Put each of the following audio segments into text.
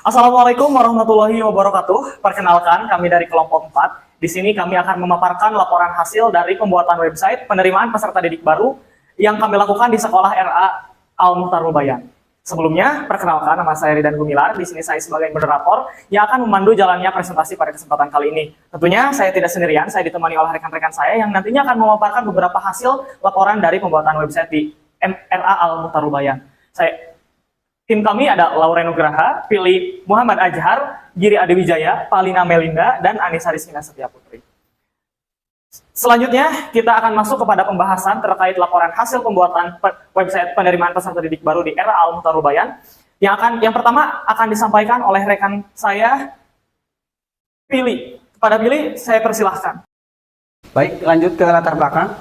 Assalamualaikum warahmatullahi wabarakatuh. Perkenalkan, kami dari kelompok 4. Di sini kami akan memaparkan laporan hasil dari pembuatan website penerimaan peserta didik baru yang kami lakukan di sekolah RA Al-Mukhtarul Bayan. Sebelumnya, perkenalkan, nama saya Ridan Gumilar. Di sini saya sebagai moderator yang akan memandu jalannya presentasi pada kesempatan kali ini. Tentunya saya tidak sendirian, saya ditemani oleh rekan-rekan saya yang nantinya akan memaparkan beberapa hasil laporan dari pembuatan website di RA Al-Mukhtarul Bayan. Tim kami ada Laura Nugraha, Pilih Muhammad Ajhar, Giri Adewijaya, Palina Melinda, dan Anissa Rizkina Setia Putri. Selanjutnya, kita akan masuk kepada pembahasan terkait laporan hasil pembuatan website penerimaan peserta didik baru di RA Al-Mukhtarul Bayan. Yang pertama akan disampaikan oleh rekan saya, Pilih. Kepada Pilih, saya persilahkan. Baik, lanjut ke latar belakang.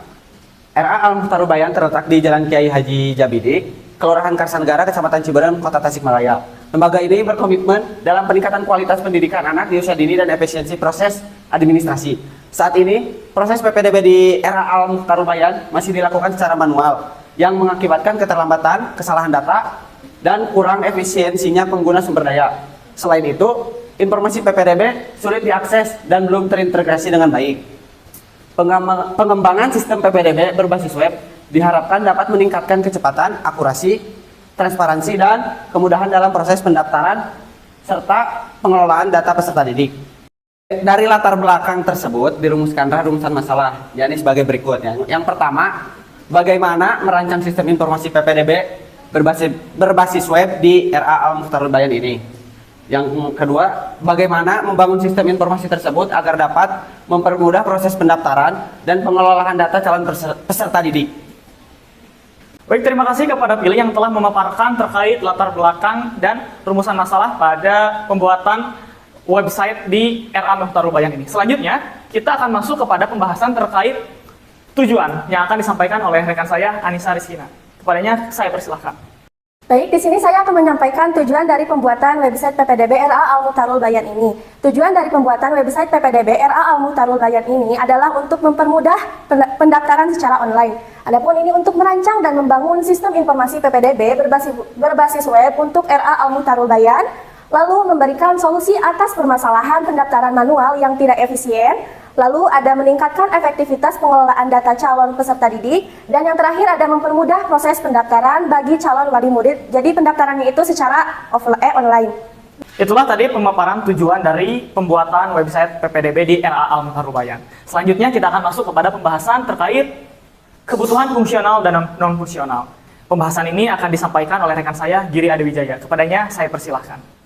RA Al-Mukhtarul Bayan terletak di Jalan Kiai Haji Jabidik, Kelurahan Karsanegara, Kecamatan Ciberem, Kota Tasikmalaya. Lembaga ini berkomitmen dalam peningkatan kualitas pendidikan anak di usia dini dan efisiensi proses administrasi. Saat ini, proses PPDB di RA Al-Mukhtarul Bayan masih dilakukan secara manual, yang mengakibatkan keterlambatan, kesalahan data, dan kurang efisiensinya pengguna sumber daya. Selain itu, informasi PPDB sulit diakses dan belum terintegrasi dengan baik. Pengembangan sistem PPDB berbasis web diharapkan dapat meningkatkan kecepatan, akurasi, transparansi, dan kemudahan dalam proses pendaftaran serta pengelolaan data peserta didik. Dari latar belakang tersebut dirumuskanlah rumusan masalah, yakni sebagai berikut. Yang pertama, bagaimana merancang sistem informasi PPDB berbasis web di RA Al-Mukhtarul Bayan ini. Yang kedua, bagaimana membangun sistem informasi tersebut agar dapat mempermudah proses pendaftaran dan pengelolaan data calon peserta didik. Baik, terima kasih kepada Pilih yang telah memaparkan terkait latar belakang dan rumusan masalah pada pembuatan website di RA Al-Mukhtarul Bayan ini. Selanjutnya, kita akan masuk kepada pembahasan terkait tujuan yang akan disampaikan oleh rekan saya, Anissa Rizkina. Kepadanya, saya persilahkan. Baik, di sini saya akan menyampaikan tujuan dari pembuatan website PPDB RA Al-Mukhtarul Bayan ini. Tujuan dari pembuatan website PPDB RA Al-Mukhtarul Bayan ini adalah untuk mempermudah pendaftaran secara online. Adapun ini untuk merancang dan membangun sistem informasi PPDB berbasis web untuk RA Al-Mukhtarul Bayan, lalu memberikan solusi atas permasalahan pendaftaran manual yang tidak efisien, lalu ada meningkatkan efektivitas pengelolaan data calon peserta didik, dan yang terakhir ada mempermudah proses pendaftaran bagi calon wali murid. Jadi pendaftarannya itu secara online. Itulah tadi pemaparan tujuan dari pembuatan website PPDB di RA Al-Mukhtarul Bayan. Selanjutnya kita akan masuk kepada pembahasan terkait kebutuhan fungsional dan non-fungsional. Pembahasan ini akan disampaikan oleh rekan saya, Giri Adewijaya. Kepadanya saya persilahkan.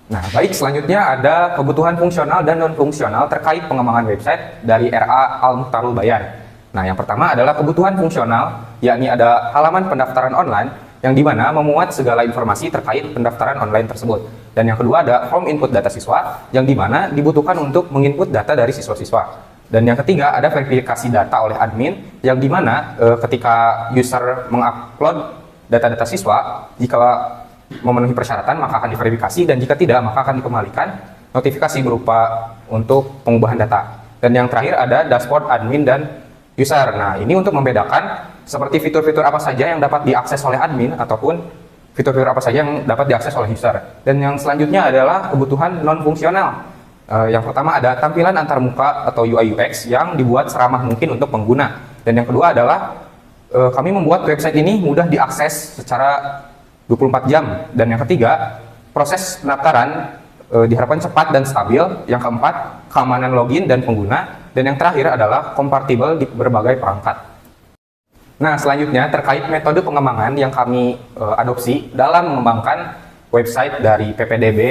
Nah, baik, selanjutnya ada kebutuhan fungsional dan non-fungsional terkait pengembangan website dari RA Al-Mukhtarul Bayan. Nah, yang pertama adalah kebutuhan fungsional, yakni ada halaman pendaftaran online yang dimana memuat segala informasi terkait pendaftaran online tersebut. Dan yang kedua ada form input data siswa yang dimana dibutuhkan untuk menginput data dari siswa-siswa. Dan yang ketiga ada verifikasi data oleh admin yang dimana ketika user mengupload data-data siswa, jika memenuhi persyaratan maka akan diverifikasi, dan jika tidak maka akan dikembalikan notifikasi berupa untuk pengubahan data. Dan yang terakhir ada dashboard admin dan user. Nah, ini untuk membedakan seperti fitur-fitur apa saja yang dapat diakses oleh admin ataupun fitur-fitur apa saja yang dapat diakses oleh user. Dan yang selanjutnya adalah kebutuhan non-fungsional. Yang pertama ada tampilan antarmuka atau UI UX yang dibuat seramah mungkin untuk pengguna. Dan yang kedua adalah kami membuat website ini mudah diakses secara 24 jam. Dan yang ketiga, proses pendaftaran diharapkan cepat dan stabil. Yang keempat, keamanan login dan pengguna. Dan yang terakhir adalah kompatibel di berbagai perangkat. Nah, selanjutnya terkait metode pengembangan yang kami adopsi dalam mengembangkan website dari PPDB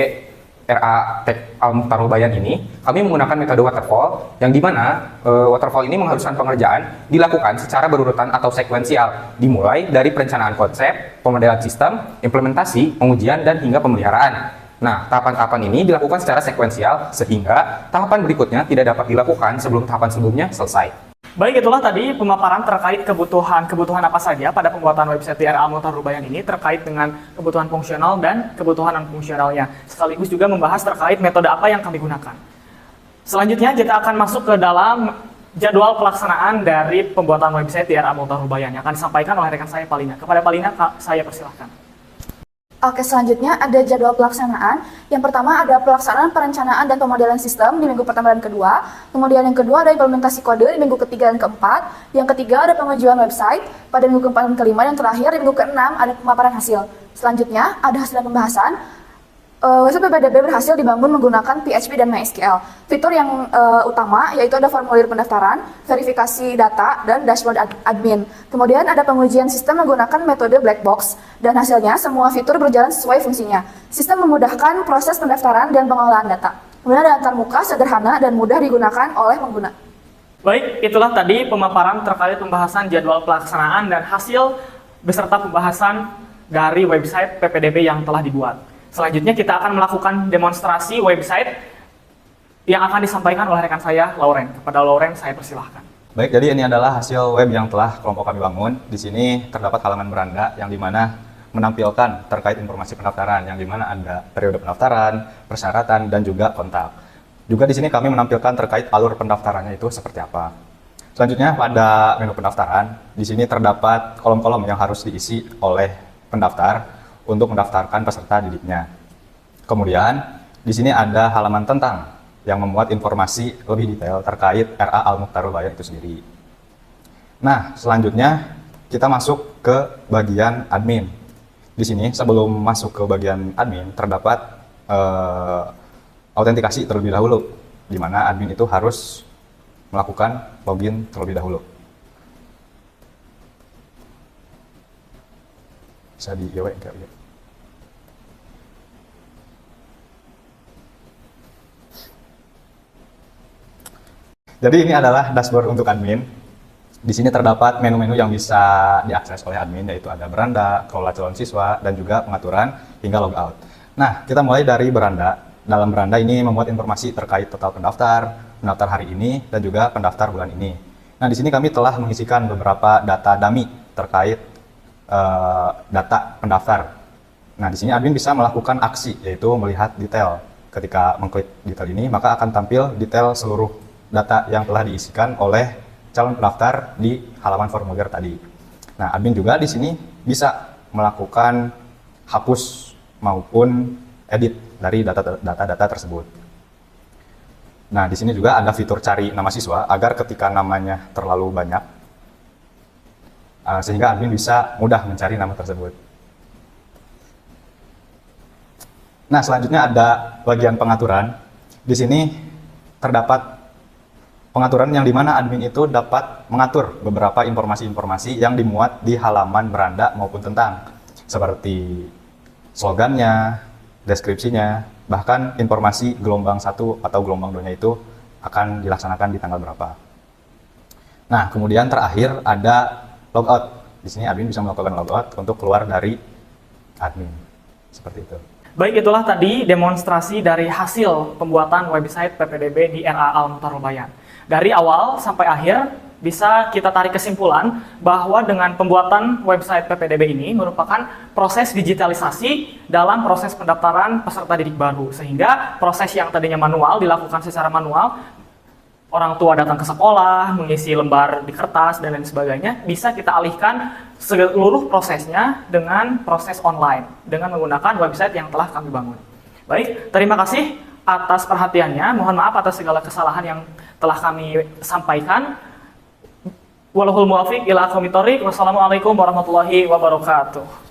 RA Al-Mukhtarul Bayan ini, kami menggunakan metode waterfall, yang dimana waterfall ini mengharuskan pengerjaan dilakukan secara berurutan atau sekuensial, dimulai dari perencanaan konsep, pemodelan sistem, implementasi, pengujian, dan hingga pemeliharaan. Nah, tahapan-tahapan ini dilakukan secara sekuensial, sehingga tahapan berikutnya tidak dapat dilakukan sebelum tahapan sebelumnya selesai. Baik, itulah tadi pemaparan terkait kebutuhan apa saja pada pembuatan website di RA Al-Mukhtarul Bayan ini terkait dengan kebutuhan fungsional dan kebutuhan non-fungsionalnya. Sekaligus juga membahas terkait metode apa yang kami gunakan. Selanjutnya kita akan masuk ke dalam jadwal pelaksanaan dari pembuatan website di RA Al-Mukhtarul Bayan yang akan disampaikan oleh rekan saya Palina. Kepada Palina, saya persilahkan. Oke, selanjutnya ada jadwal pelaksanaan. Yang pertama ada pelaksanaan perencanaan dan pemodelan sistem di minggu pertama dan kedua. Kemudian yang kedua ada implementasi kode di minggu ketiga dan keempat. Yang ketiga ada pengujian website pada minggu keempat dan kelima. Yang terakhir di minggu keenam ada pemaparan hasil. Selanjutnya ada hasil pembahasan. Website PPDB berhasil dibangun menggunakan PHP dan MySQL. Fitur yang utama yaitu ada formulir pendaftaran, verifikasi data, dan dashboard admin. Kemudian ada pengujian sistem menggunakan metode black box, dan hasilnya semua fitur berjalan sesuai fungsinya. Sistem memudahkan proses pendaftaran dan pengolahan data. Kemudian ada antarmuka, sederhana, dan mudah digunakan oleh pengguna. Baik, itulah tadi pemaparan terkait pembahasan jadwal pelaksanaan dan hasil beserta pembahasan dari website PPDB yang telah dibuat. Selanjutnya kita akan melakukan demonstrasi website yang akan disampaikan oleh rekan saya, Lauren. Kepada Lauren, saya persilahkan. Baik, jadi ini adalah hasil web yang telah kelompok kami bangun. Di sini terdapat halaman beranda yang dimana menampilkan terkait informasi pendaftaran, yang dimana ada periode pendaftaran, persyaratan, dan juga kontak. Juga di sini kami menampilkan terkait alur pendaftarannya itu seperti apa. Selanjutnya pada menu pendaftaran, di sini terdapat kolom-kolom yang harus diisi oleh pendaftar untuk mendaftarkan peserta didiknya. Kemudian di sini ada halaman tentang yang memuat informasi lebih detail terkait RA Al-Mukhtarul Bayan itu sendiri. Nah, selanjutnya kita masuk ke bagian admin. Di sini sebelum masuk ke bagian admin terdapat autentikasi terlebih dahulu, di mana admin itu harus melakukan login terlebih dahulu. Bisa di enggak ya? Jadi ini adalah dashboard untuk admin. Di sini terdapat menu-menu yang bisa diakses oleh admin, yaitu ada beranda, kelola calon siswa, dan juga pengaturan hingga logout. Nah, kita mulai dari beranda. Dalam beranda ini memuat informasi terkait total pendaftar, pendaftar hari ini, dan juga pendaftar bulan ini. Nah, di sini kami telah mengisikan beberapa data dummy terkait data pendaftar. Nah, di sini admin bisa melakukan aksi, yaitu melihat detail. Ketika mengklik detail ini, maka akan tampil detail seluruh data yang telah diisikan oleh calon pendaftar di halaman formulir tadi. Nah, admin juga di sini bisa melakukan hapus maupun edit dari data-data tersebut. Nah, di sini juga ada fitur cari nama siswa agar ketika namanya terlalu banyak, sehingga admin bisa mudah mencari nama tersebut. Nah, selanjutnya ada bagian pengaturan. Di sini terdapat pengaturan yang dimana admin itu dapat mengatur beberapa informasi-informasi yang dimuat di halaman beranda maupun tentang, seperti slogannya, deskripsinya, bahkan informasi gelombang 1 atau gelombang 2-nya itu akan dilaksanakan di tanggal berapa. Nah, kemudian terakhir ada logout. Di sini admin bisa melakukan logout untuk keluar dari admin. Seperti itu. Baik, itulah tadi demonstrasi dari hasil pembuatan website PPDB di RA Al-Mukhtarul Bayan. Dari awal sampai akhir, bisa kita tarik kesimpulan bahwa dengan pembuatan website PPDB ini merupakan proses digitalisasi dalam proses pendaftaran peserta didik baru. Sehingga proses yang tadinya manual dilakukan secara manual, orang tua datang ke sekolah, mengisi lembar di kertas, dan lain sebagainya, bisa kita alihkan seluruh prosesnya dengan proses online, dengan menggunakan website yang telah kami bangun. Baik, terima kasih atas perhatiannya. Mohon maaf atas segala kesalahan yang telah kami sampaikan. Wallahul muwaffiq ila aqwamit thoriq. Wassalamualaikum warahmatullahi wabarakatuh.